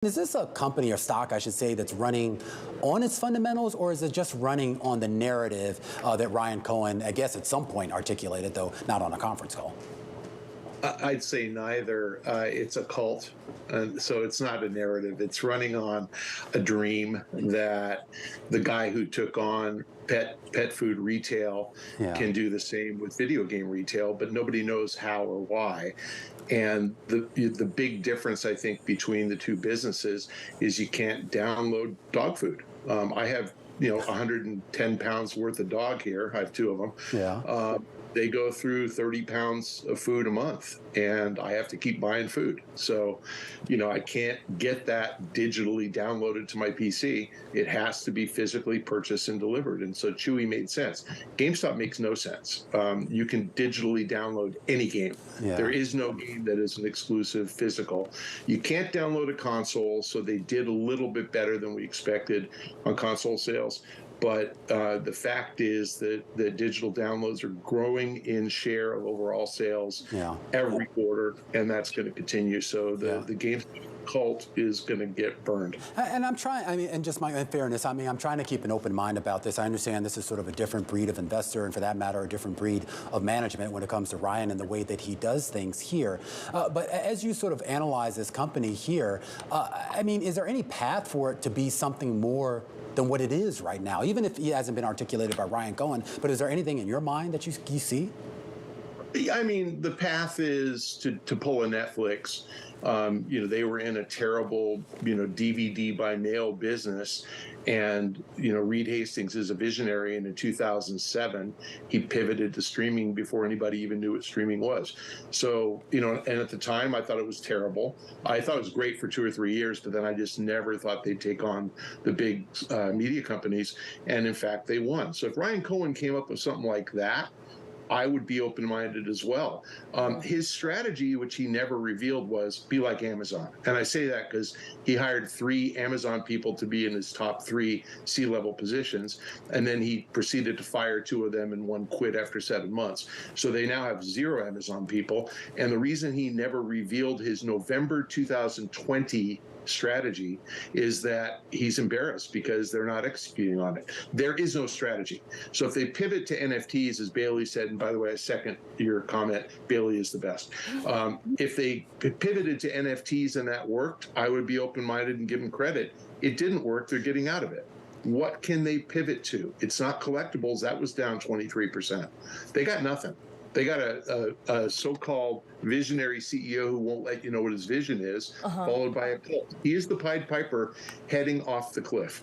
Is this a company or stock, I should say, that's running on its fundamentals, or is it just running on the narrative that Ryan Cohen, I guess, at some point articulated, though not on a conference call? I'd say neither. It's a cult. So it's not a narrative. It's running on a dream that the guy who took on pet food retail can do the same with video game retail, but nobody knows how or why. And the big difference, I think, between the two businesses is you can't download dog food. I have 110 pounds worth of dog here. I have two of them. They go through 30 pounds of food a month, and I have to keep buying food. So, I can't get that digitally downloaded to my PC. It has to be physically purchased and delivered. And so Chewy made sense. GameStop makes no sense. You can digitally download any game. There is no game that is an exclusive physical. You can't download a console, so they did a little bit better than we expected on console sales. But the fact is that the digital downloads are growing in share of overall sales every quarter, and that's going to continue. So the game cult is going to get burned. And I'm trying, and just in fairness, I'm trying to keep an open mind about this. I understand this is sort of a different breed of investor, and for that matter, a different breed of management when it comes to Ryan and the way that he does things here. But as you sort of analyze this company here, is there any path for it to be something more than what it is right now, even if it hasn't been articulated by Ryan Cohen? But is there anything in your mind that you see? The path is to pull a Netflix. They were in a terrible, DVD by mail business. And, Reed Hastings is a visionary. And in 2007, he pivoted to streaming before anybody even knew what streaming was. So, and at the time, I thought it was terrible. I thought it was great for 2 or 3 years, but then I just never thought they'd take on the big media companies. And in fact, they won. So if Ryan Cohen came up with something like that, I would be open-minded as well. His strategy, which he never revealed, was be like Amazon. And I say that because he hired 3 Amazon people to be in his top 3 C-level positions, and then he proceeded to fire 2 of them, and 1 quit after 7 months. So they now have 0 Amazon people. And the reason he never revealed his November 2020 strategy is that he's embarrassed because they're not executing on it. There is no strategy. So if they pivot to NFTs, as Bailey said, and by the way, I second your comment, Bailey is the best. If they pivoted to NFTs and that worked, I would be open-minded and give them credit. It didn't work. They're getting out of it. What can they pivot to? It's not collectibles. That was down 23%. They got nothing. They got a so-called visionary CEO who won't let you know what his vision is, followed by a cult. He is the Pied Piper heading off the cliff.